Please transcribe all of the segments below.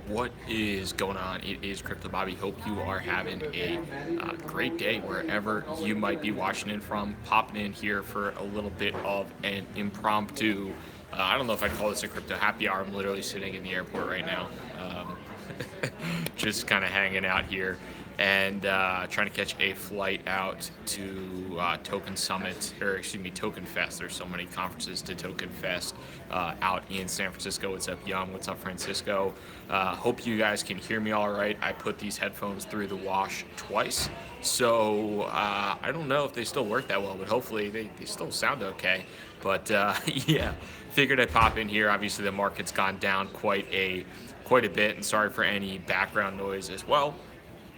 What is going on? It is Crypto Bobby. Hope you are having a great day wherever you might be watching in from. Popping in here for a little bit of an impromptu. I don't know if I'd call this a crypto happy hour. I'm literally sitting in the airport right now, just kind of hanging out here and trying to catch a flight out to Token Summit, or excuse me, Token Fest. There's so many conferences to Token Fest out in San Francisco. What's up, Young? What's up, Francisco? Hope you guys can hear me all right. I put these headphones through the wash twice, so I don't know if they still work that well, but hopefully they still sound okay. But yeah, figured I'd pop in here. Obviously, the market's gone down quite a bit, and sorry for any background noise as well.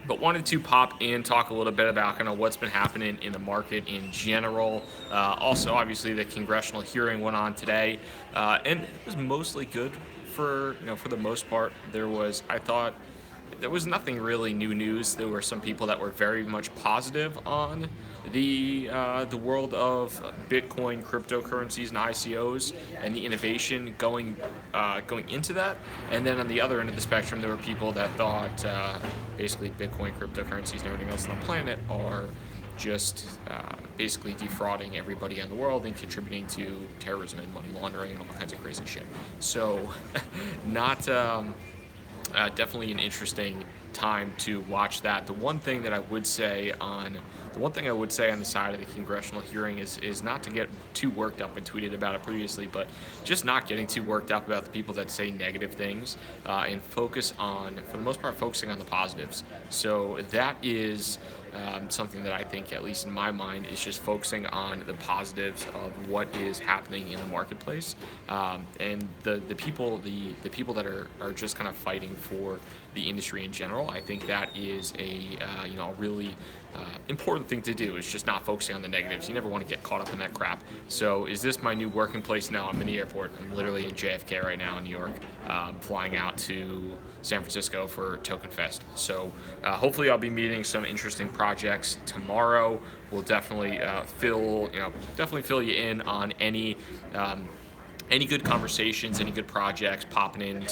But wanted to pop in, talk a little bit about kind of what's been happening in the market in general. Also, obviously, the congressional hearing went on today, and it was mostly good for the most part. I thought, there was nothing really new news. There were some people that were very much positive on the world of Bitcoin, cryptocurrencies, and ICOs, and the innovation going into that. And then on the other end of the spectrum, there were people that thought basically Bitcoin, cryptocurrencies, and everything else on the planet are just basically defrauding everybody in the world and contributing to terrorism and money laundering and all kinds of crazy shit. So, not. Definitely an interesting time to watch that. The one thing I would say on the side of the congressional hearing is not to get too worked up. I tweeted about it previously, but just not getting too worked up about the people that say negative things, and focus on, for the most part, focusing on the positives. So that is something that I think, at least in my mind, is just focusing on the positives of what is happening in the marketplace, and the people that are just kind of fighting for the industry in general. I think that is a really important thing to do. Is just not focusing on the negatives. You never want to get caught up in that crap. So, is this my new working place? No, I'm in the airport. I'm literally in JFK right now in New York, flying out to San Francisco for Token Fest. So hopefully I'll be meeting some interesting projects tomorrow. We'll definitely fill you in on any good conversations, any good projects pop in on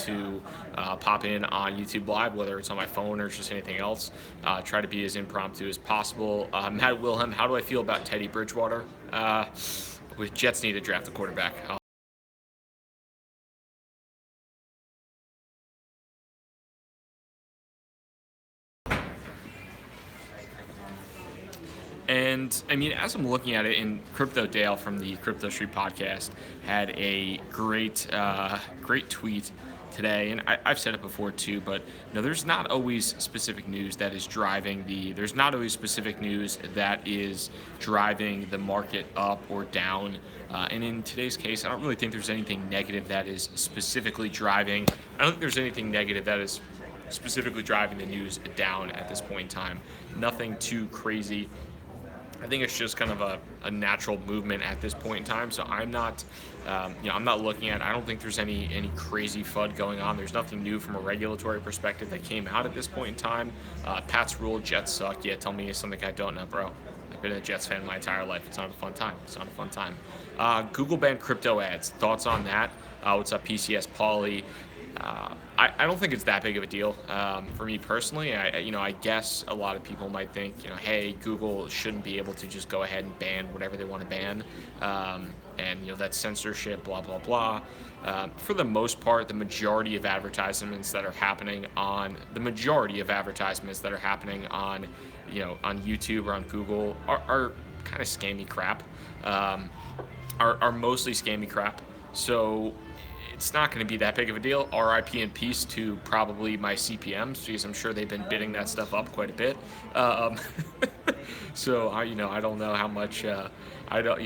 YouTube Live, whether it's on my phone or just anything else. Try to be as impromptu as possible. Matt Wilhelm, how do I feel about Teddy Bridgewater? With Jets need to draft a quarterback. And I mean, as I'm looking at it, in Crypto Dale from the Crypto Street podcast had a great tweet today, and I've said it before too. But there's not always specific news that is driving there's not always specific news that is driving the market up or down. And in today's case, I don't really think there's anything negative that is specifically driving. I don't think there's anything negative that is specifically driving the news down at this point in time. Nothing too crazy. I think it's just kind of a natural movement at this point in time. So I'm not looking at. I don't think there's any crazy FUD going on. There's nothing new from a regulatory perspective that came out at this point in time. Pat's rule, Jets suck. Yeah, tell me something I don't know, bro. I've been a Jets fan my entire life. It's not a fun time. Google banned crypto ads. Thoughts on that? What's up, PCS Pauly? I don't think it's that big of a deal for me personally. I guess a lot of people might think, hey, Google shouldn't be able to just go ahead and ban whatever they want to ban, and that's censorship, blah blah blah. For the most part, the majority of advertisements that are happening on on YouTube or on Google are kind of scammy crap. Are mostly scammy crap. So it's not going to be that big of a deal. RIP in peace to probably my CPMs, because I'm sure they've been bidding that stuff up quite a bit. So I don't know how much. I don't.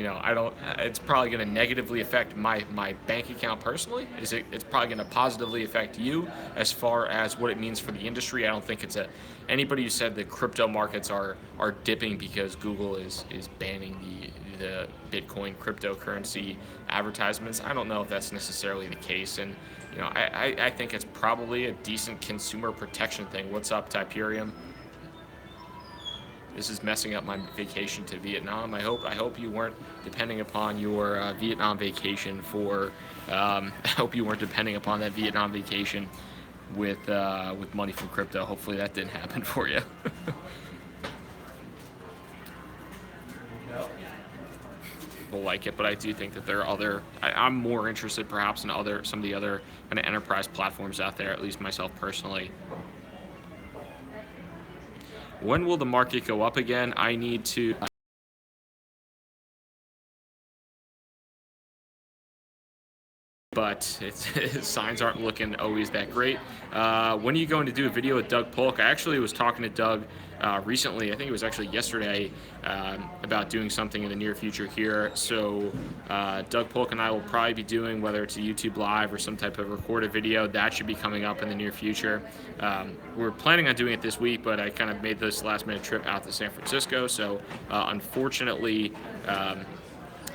It's probably going to negatively affect my bank account personally. It's probably going to positively affect you as far as what it means for the industry. I don't think anybody who said the crypto markets are dipping because Google is banning the Bitcoin cryptocurrency advertisements. I don't know if that's necessarily the case, and I think it's probably a decent consumer protection thing. What's up, Typerium? This is messing up my vacation to Vietnam. I hope you weren't depending upon your Vietnam vacation for. I hope you weren't depending upon that Vietnam vacation with money from crypto. Hopefully that didn't happen for you. People like it, but I do think that there are other. I'm more interested perhaps in some of the other kind of enterprise platforms out there. At least myself personally. When will the market go up again? I need to. But signs aren't looking always that great. When are you going to do a video with Doug Polk? I actually was talking to Doug recently. I think it was actually yesterday about doing something in the near future here. So Doug Polk and I will probably be doing, whether it's a YouTube live or some type of recorded video, that should be coming up in the near future. We're planning on doing it this week, but I kind of made this last minute trip out to San Francisco. So unfortunately,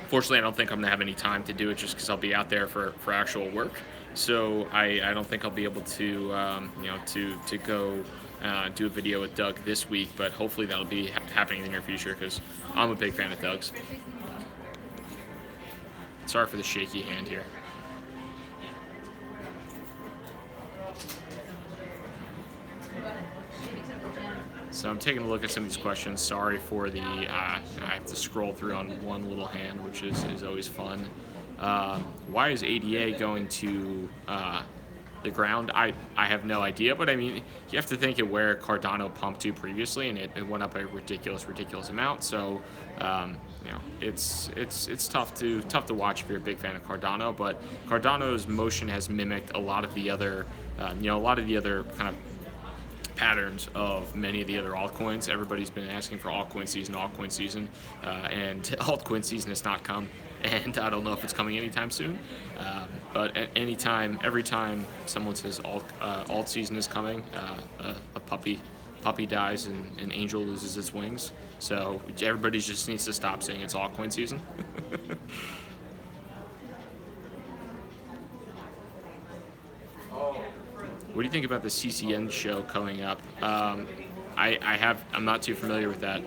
Fortunately, I don't think I'm gonna have any time to do it just because I'll be out there for actual work. So I don't think I'll be able to to go do a video with Doug this week. But hopefully that'll be happening in the near future because I'm a big fan of Doug's. Sorry for the shaky hand here. So I'm taking a look at some of these questions. Sorry for the, I have to scroll through on one little hand, which is always fun. Why is ADA going to the ground? I have no idea, but I mean, you have to think of where Cardano pumped to previously, and it went up a ridiculous amount. So, it's tough to watch if you're a big fan of Cardano, but Cardano's motion has mimicked a lot of the other, kind of patterns of many of the other altcoins. Everybody's been asking for altcoin season, and altcoin season has not come, and I don't know if it's coming anytime soon. But every time someone says alt season is coming, a puppy dies and an angel loses its wings. So everybody just needs to stop saying it's altcoin season. What do you think about the CCN show coming up? I'm not too familiar with that.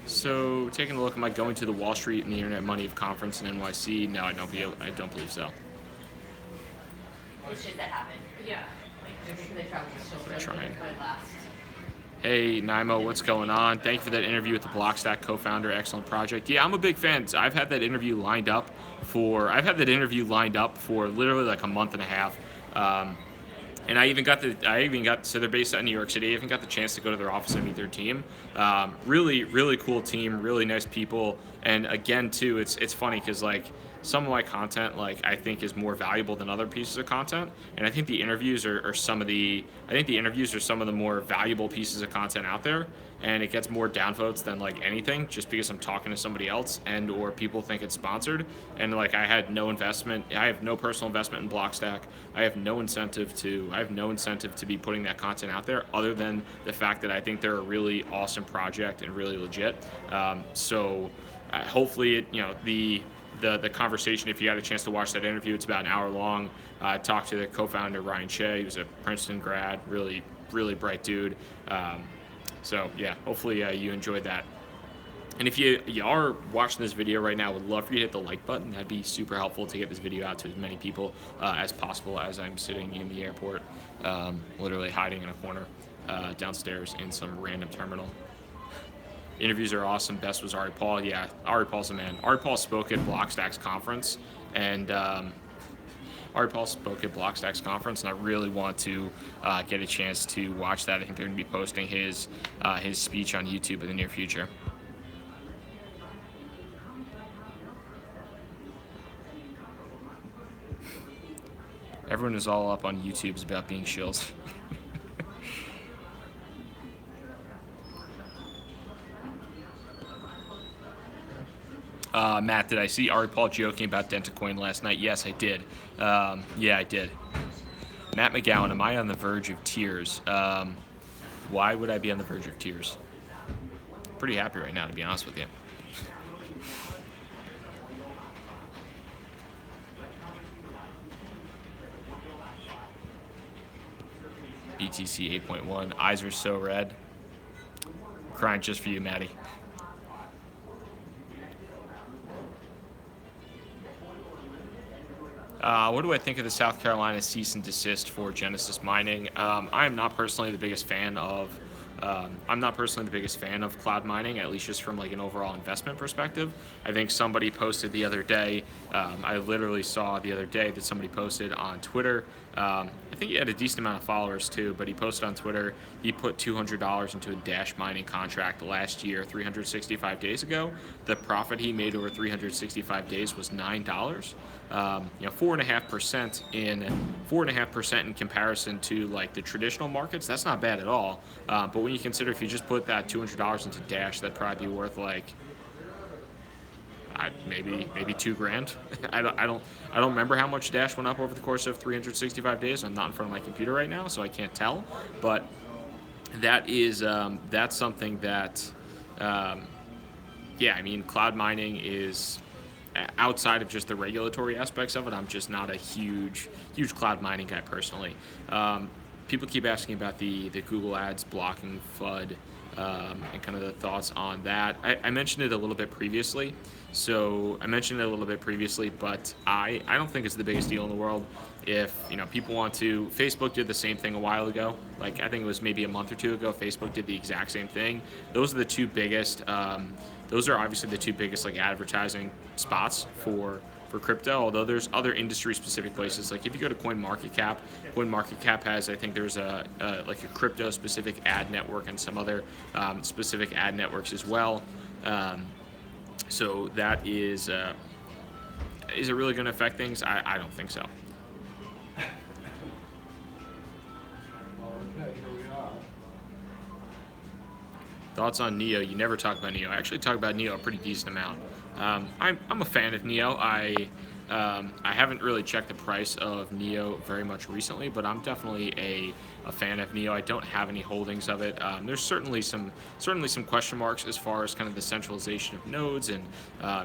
So, taking a look, am I going to the Wall Street and the Internet Money Conference in NYC? No, I don't believe so. It's just that happened. Yeah. Trying. Hey, Naimo, what's going on? Thank you for that interview with the Blockstack co-founder. Excellent project. Yeah, I'm a big fan. I've had that interview lined up for literally like a month and a half. And I even got so they're based out in New York City. I even got the chance to go to their office and meet their team. Really cool team, really nice people. And again, too, it's funny because like some of my content, like I think is more valuable than other pieces of content. And I think the interviews are some of the more valuable pieces of content out there. And it gets more downvotes than like anything, just because I'm talking to somebody else and or people think it's sponsored. And like I have no personal investment in Blockstack. I have no incentive to be putting that content out there, other than the fact that I think they're a really awesome project and really legit. Hopefully, the conversation, if you had a chance to watch that interview, it's about an hour long. I talked to the co-founder, Ryan Shea. He was a Princeton grad, really bright dude. So yeah, hopefully you enjoyed that. And if you are watching this video right now, I would love for you to hit the like button. That'd be super helpful to get this video out to as many people as possible, as I'm sitting in the airport, literally hiding in a corner downstairs in some random terminal. Interviews are awesome. Best was Ari Paul. Yeah, Ari Paul's the man. Ari Paul spoke at Blockstack's conference, and I really want to get a chance to watch that. I think they're going to be posting his speech on YouTube in the near future. Everyone is all up on YouTube's about being shills. Matt, did I see Ari Paul joking about Dentacoin last night? Yes, I did. Yeah, I did. Matt McGowan, am I on the verge of tears? Why would I be on the verge of tears? Pretty happy right now, to be honest with you. BTC 8.1. Eyes are so red. I'm crying just for you, Maddie. What do I think of the South Carolina cease and desist for Genesis Mining? I am not personally the biggest fan of. I'm not personally the biggest fan of cloud mining, at least just from like an overall investment perspective. I think somebody posted the other day. I literally saw the other day that somebody posted on Twitter. I think he had a decent amount of followers too, but he posted on Twitter. He put $200 into a Dash mining contract last year, 365 days ago. The profit he made over 365 days was $9. 4.5% in comparison to like the traditional markets. That's not bad at all. But when you consider if you just put that $200 into Dash, that'd probably be worth like maybe $2 grand. I don't remember how much Dash went up over the course of 365 days. I'm not in front of my computer right now, so I can't tell. But that's something that yeah, I mean, cloud mining is outside of just the regulatory aspects of it. I'm just not a huge cloud mining guy personally. People keep asking about the Google Ads blocking FUD and kind of the thoughts on that. I mentioned it a little bit previously. But I don't think it's the biggest deal in the world. If people want to, Facebook did the same thing a while ago. Like I think it was maybe a month or two ago. Facebook did the exact same thing. Those are the two biggest. Those are obviously the two biggest like advertising spots for crypto, although there's other industry specific places. Like if you go to CoinMarketCap has, I think there's a crypto specific ad network and some other specific ad networks as well. So that is it really going to affect things? I don't think so. Thoughts on Neo? You never talk about Neo. I actually talk about Neo a pretty decent amount. I'm a fan of Neo. I haven't really checked the price of Neo very much recently, but I'm definitely a fan of Neo. I don't have any holdings of it. There's certainly some question marks as far as kind of the centralization of nodes and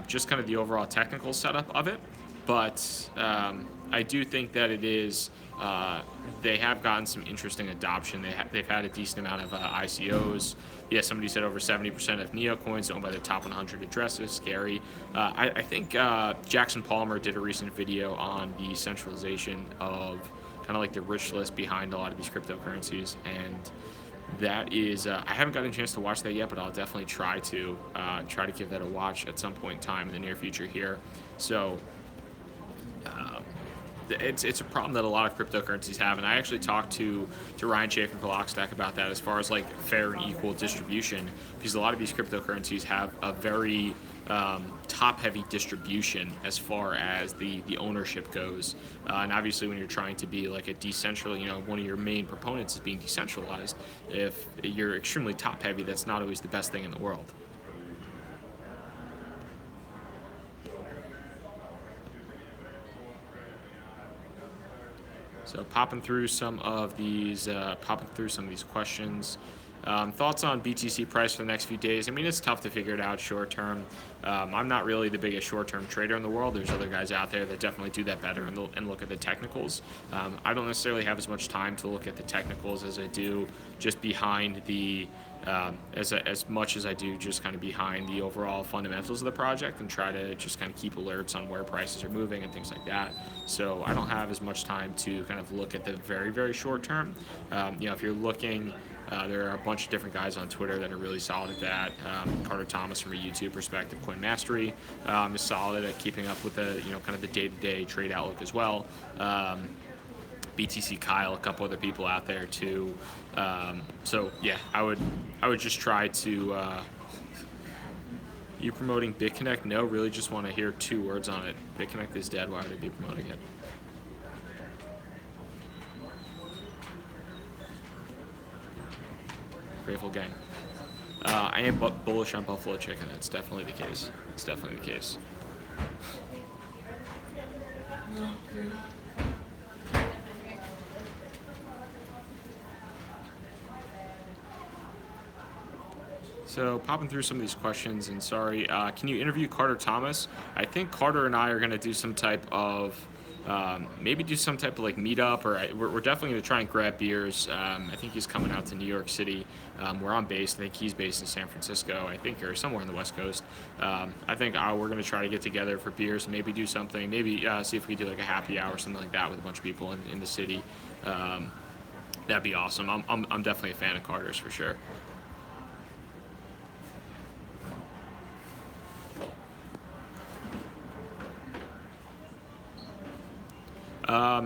just kind of the overall technical setup of it. But I do think that it is. They have gotten some interesting adoption. They've had a decent amount of ICOs. Yeah, somebody said over 70% of Neo coins owned by the top 100 addresses. Scary. I think Jackson Palmer did a recent video on the centralization of kind of like the rich list behind a lot of these cryptocurrencies, and that is I haven't gotten a chance to watch that yet, but I'll definitely try to give that a watch at some point in time in the near future here. So. It's a problem that a lot of cryptocurrencies have, and I actually talked to Ryan Schaefer from Blockstack about that as far as like fair and equal distribution, because a lot of these cryptocurrencies have a very top-heavy distribution as far as the ownership goes, and obviously when you're trying to be like a decentralized, one of your main proponents is being decentralized. If you're extremely top-heavy, that's not always the best thing in the world. So popping through some of these questions. Thoughts on BTC price for the next few days? I mean, it's tough to figure it out short term. I'm not really the biggest short term trader in the world. There's other guys out there that definitely do that better and look at the technicals. I don't necessarily have as much time to look at the technicals as I do just behind the as much as I do just kind of behind the overall fundamentals of the project, and try to just kind of keep alerts on where prices are moving and things like that. So I don't have as much time to kind of look at the very, very short term. If you're looking, there are a bunch of different guys on Twitter that are really solid at that. Carter Thomas from a YouTube perspective, Coin Mastery is solid at keeping up with the kind of the day-to-day trade outlook as well. BTC Kyle, a couple other people out there too. So yeah, I would just try to. You promoting BitConnect? No, really just want to hear two words on it. BitConnect is dead. Why would I be promoting it? Grateful gang. I am bullish on Buffalo Chicken. That's definitely the case. It's definitely the case. So popping through some of these questions, and sorry, can you interview Carter Thomas? I think Carter and I are going to do some type of Maybe do some type of like meetup, or we're definitely going to try and grab beers. I think he's coming out to New York City, where I'm based. I think he's based in San Francisco, I think, or somewhere on the West Coast. I think we're going to try to get together for beers, and maybe do something, maybe see if we do like a happy hour or something like that with a bunch of people in the city. Um, that'd be awesome. I'm definitely a fan of Carter's for sure.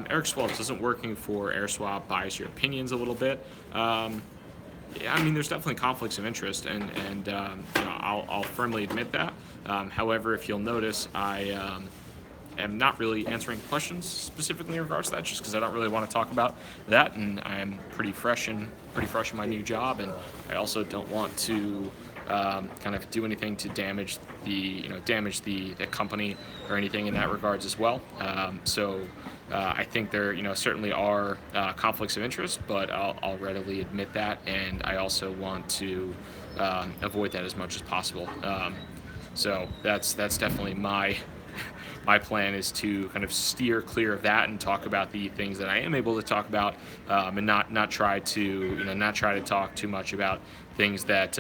Eric Swaltz isn't working for AirSwap bias your opinions a little bit. Yeah, I mean, there's definitely conflicts of interest, and I'll firmly admit that. However, if you'll notice, I am not really answering questions specifically in regards to that, just because I don't really want to talk about that, and I am pretty fresh in my new job, and I also don't want to kind of do anything to damage the company or anything in that regards as well. I think there certainly are conflicts of interest, but I'll readily admit that, and I also want to avoid that as much as possible. So that's definitely my plan, is to kind of steer clear of that and talk about the things that I am able to talk about, and not try to talk too much about things that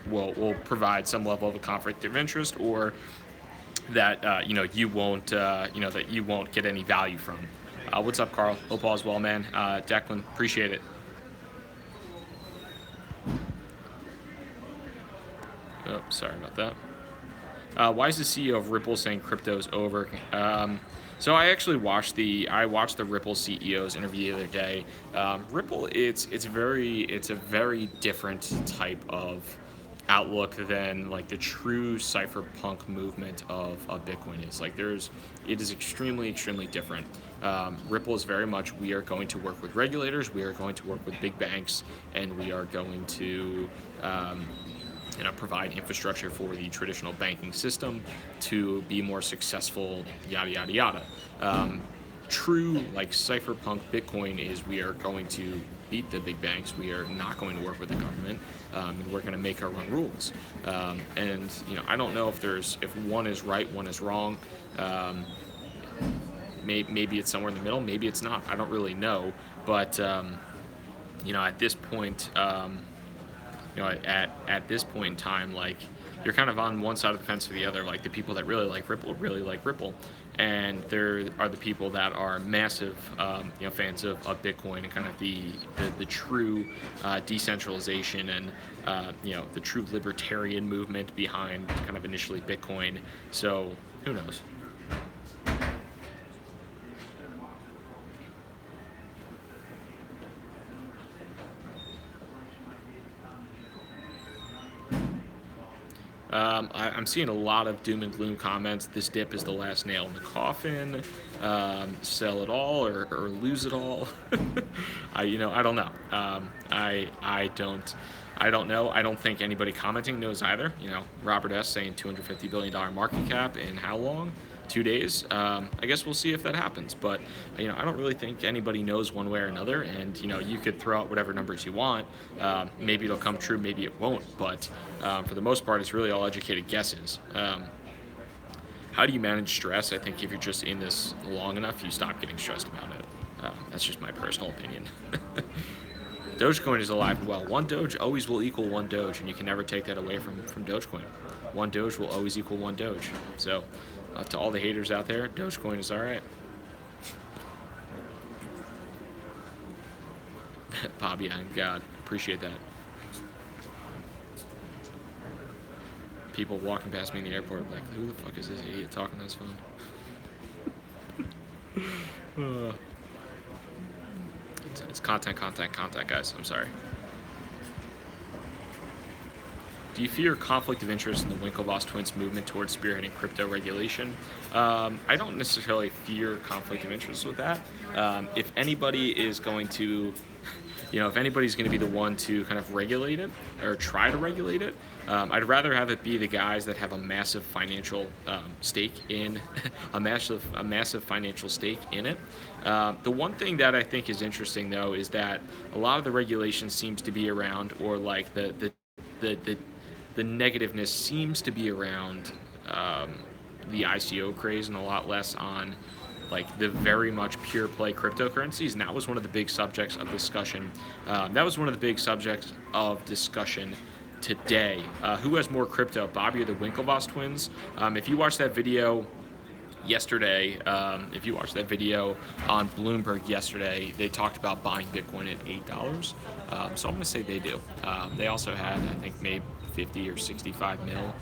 will provide some level of a conflict of interest, or that that you won't get any value from. What's up, Carl? Hope all's well, man. Declan, appreciate it. Oh, sorry about that. Why is the CEO of Ripple saying crypto's over? So I actually watched the Ripple CEO's interview the other day. Ripple, it's a very different type of outlook than like the true cypherpunk movement of Bitcoin is. It is extremely different. Ripple is very much, we are going to work with regulators, we are going to work with big banks, and we are going to provide infrastructure for the traditional banking system to be more successful, yada yada yada. True, like cypherpunk Bitcoin is, we are going to beat the big banks. We are not going to work with the government, and we're going to make our own rules. And I don't know if one is right, one is wrong. Maybe it's somewhere in the middle. Maybe it's not. I don't really know. But at this point. At this point in time, like, you're kind of on one side of the fence or the other. Like, the people that really like Ripple, and there are the people that are massive, fans of Bitcoin, and kind of the true decentralization, and the true libertarian movement behind kind of initially Bitcoin. So who knows? I'm seeing a lot of doom and gloom comments. This dip is the last nail in the coffin. Sell it all, or lose it all. I don't know. I don't know. I don't think anybody commenting knows either. Robert S. saying $250 billion market cap in how long? 2 days. I guess we'll see if that happens. But I don't really think anybody knows one way or another. And you could throw out whatever numbers you want. Maybe it'll come true. Maybe it won't. But for the most part, it's really all educated guesses. How do you manage stress? I think if you're just in this long enough, you stop getting stressed about it. That's just my personal opinion. Dogecoin is alive and well. One Doge always will equal one Doge, and you can never take that away from Dogecoin. One Doge will always equal one Doge. So, to all the haters out there, Dogecoin is all right. Bobby, God, appreciate that. People walking past me in the airport, like, who the fuck is this idiot talking on his phone? It's content, guys. I'm sorry. Do you fear conflict of interest in the Winklevoss twins' movement towards spearheading crypto regulation? I don't necessarily fear conflict of interest with that. If anybody is going to, if anybody's going to be the one to kind of regulate it or try to regulate it, I'd rather have it be the guys that have a massive financial stake in a massive financial stake in it. The one thing that I think is interesting, though, is that a lot of the regulation seems to be around, or like the negativeness seems to be around the ICO craze, and a lot less on like the very much pure play cryptocurrencies, and that was one of the big subjects of discussion. That was one of the big subjects of discussion today. Who has more crypto, Bobby or the Winklevoss twins? If you watched that video yesterday, if you watched that video on Bloomberg yesterday, they talked about buying Bitcoin at $8. So I'm going to say they do. They also had, I think, maybe 50 or 65 mil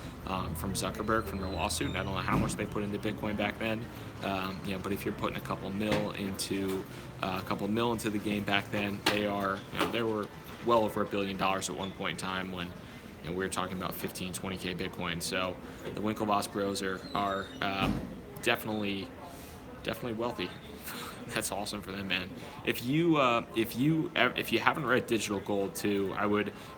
from Zuckerberg from their lawsuit. And I don't know how much they put into Bitcoin back then. But if you're putting a couple mil into the game back then, they were well over $1 billion at one point in time when we were talking about 15, 20K Bitcoin. So the Winklevoss bros are definitely wealthy. That's awesome for them, man. If you haven't read Digital Gold too,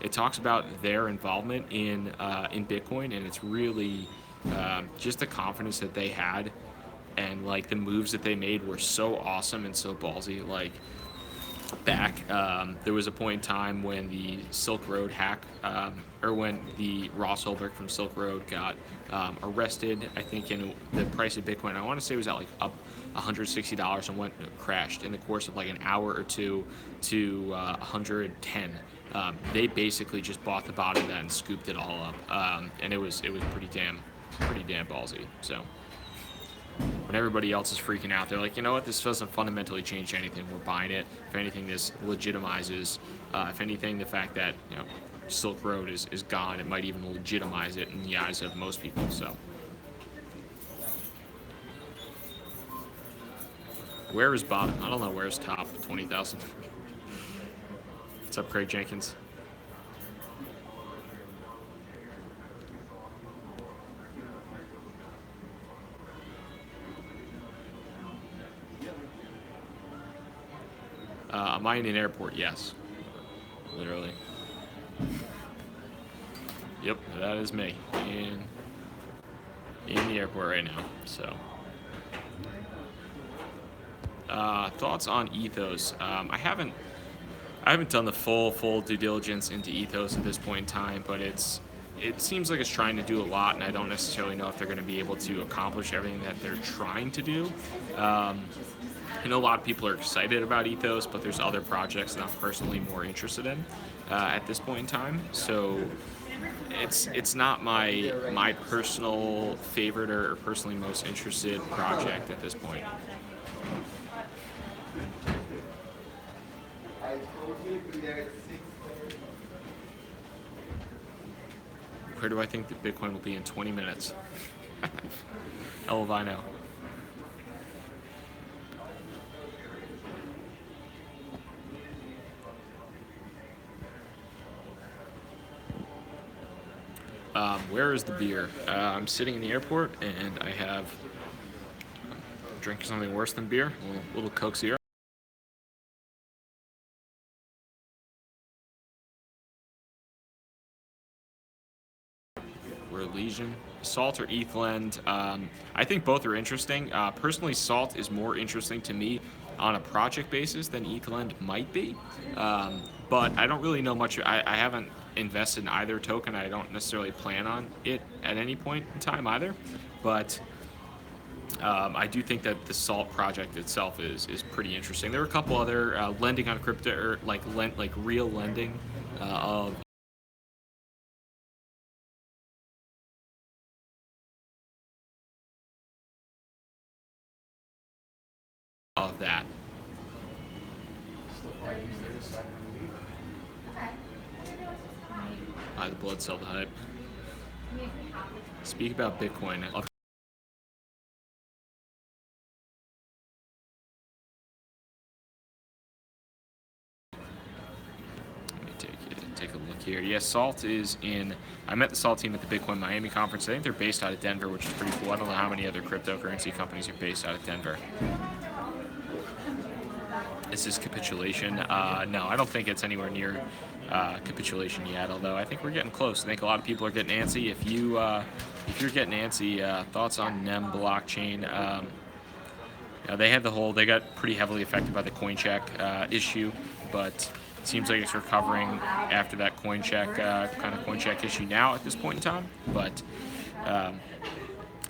it talks about their involvement in Bitcoin, and it's really just the confidence that they had, and like the moves that they made were so awesome and so ballsy. Like back, there was a point in time when the Silk Road hack, or when the Ross Ulbricht from Silk Road got arrested. I think in the price of Bitcoin, I want to say it was at like up $160 and crashed in the course of like an hour or two to 110. They basically just bought the bottom of that and scooped it all up, and it was pretty damn ballsy. So when everybody else is freaking out, they're like, you know what, this doesn't fundamentally change anything. We're buying it. If anything, this legitimizes. If anything, the fact that Silk Road is gone, it might even legitimize it in the eyes of most people. So, where is bottom? I don't know. Where's top? 20,000. What's up, Craig Jenkins? Am I in an airport? Yes. Literally. Yep, that is me in the airport right now. So, thoughts on Ethos? I haven't done the full due diligence into Ethos at this point in time, but it seems like it's trying to do a lot, and I don't necessarily know if they're going to be able to accomplish everything that they're trying to do. I know a lot of people are excited about Ethos, but there's other projects that I'm personally more interested in at this point in time. So it's not my personal favorite or personally most interested project at this point. Where do I think that Bitcoin will be in 20 minutes? Hell if I know. Where is the beer? I'm sitting in the airport, and I have drinking something worse than beer, a little Coke Zero. We're Elysian. Salt or ETHLend? I think both are interesting. Personally, Salt is more interesting to me on a project basis than ETHLend might be. But I don't really know much. I haven't invested in either token. I don't necessarily plan on it at any point in time either. But I do think that the Salt project itself is pretty interesting. There are a couple other lending on crypto, or like real lending of that. The blood cell hype. Speak about Bitcoin. Let me take a look here. Yeah, Salt is in. I met the Salt team at the Bitcoin Miami conference. I think they're based out of Denver, which is pretty cool. I don't know how many other cryptocurrency companies are based out of Denver. Is this capitulation? No, I don't think it's anywhere near capitulation yet. Although I think we're getting close. I think a lot of people are getting antsy. If you're getting antsy, thoughts on NEM blockchain? They got pretty heavily affected by the CoinCheck issue, but it seems like it's recovering after that CoinCheck issue now at this point in time. But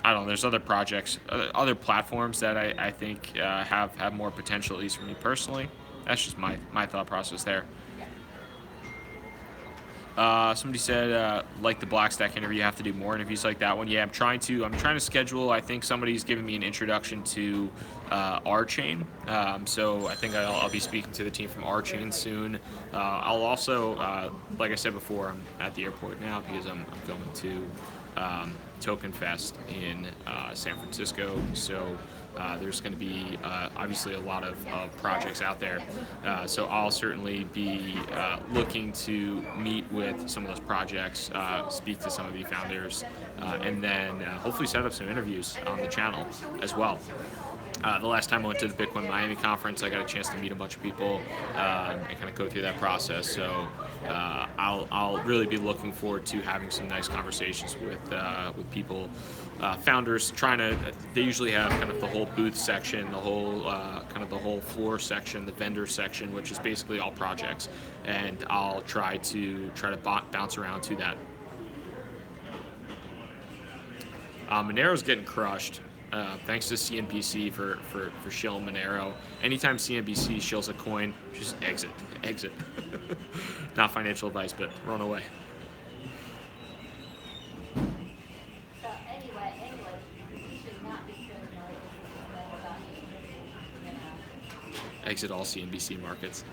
I don't know. There's other projects, other platforms that I think have more potential, at least for me personally. That's just my thought process there. Somebody said like the Blockstack interview, you have to do more interviews like that one. Yeah, I'm trying to schedule. I think somebody's giving me an introduction to our chain. So I think I'll be speaking to the team from our chain soon. I'll also, like I said before, I'm at the airport now because I'm going to Token Fest in San Francisco. So there's going to be obviously a lot of projects out there. So I'll certainly be looking to meet with some of those projects, speak to some of the founders, and then hopefully set up some interviews on the channel as well. The last time I went to the Bitcoin Miami conference, I got a chance to meet a bunch of people and kind of go through that process. So I'll really be looking forward to having some nice conversations with people, founders. They usually have kind of the whole booth section, the whole floor section, the vendor section, which is basically all projects, and I'll try to bounce around to that. Monero's getting crushed. Thanks to CNBC for shilling Monero. Anytime CNBC shills a coin, just exit. Not financial advice, but run away. So anyway, you should not be shilling Exit all CNBC markets.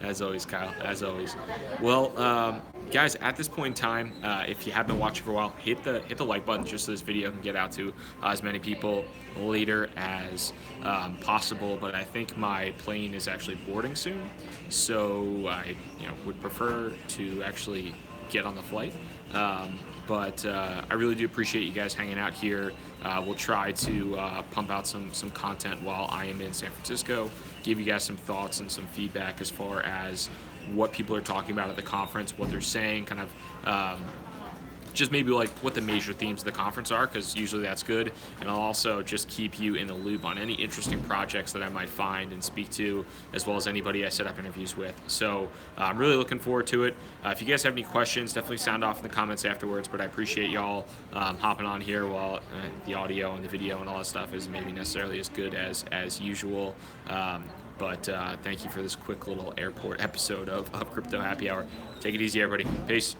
As always, Kyle. As always. Well, guys, at this point in time, if you have been watching for a while, hit the like button just so this video can get out to as many people later as possible. But I think my plane is actually boarding soon, so I would prefer to actually get on the flight. But I really do appreciate you guys hanging out here. We'll try to pump out some content while I am in San Francisco, give you guys some thoughts and some feedback as far as what people are talking about at the conference, what they're saying, kind of just maybe like what the major themes of the conference are, because usually that's good. And I'll also just keep you in the loop on any interesting projects that I might find and speak to, as well as anybody I set up interviews with. So I'm really looking forward to it. If you guys have any questions, definitely sound off in the comments afterwards, but I appreciate y'all hopping on here while the audio and the video and all that stuff is maybe necessarily as good as usual. But thank you for this quick little airport episode of Crypto Happy Hour. Take it easy, everybody. Peace.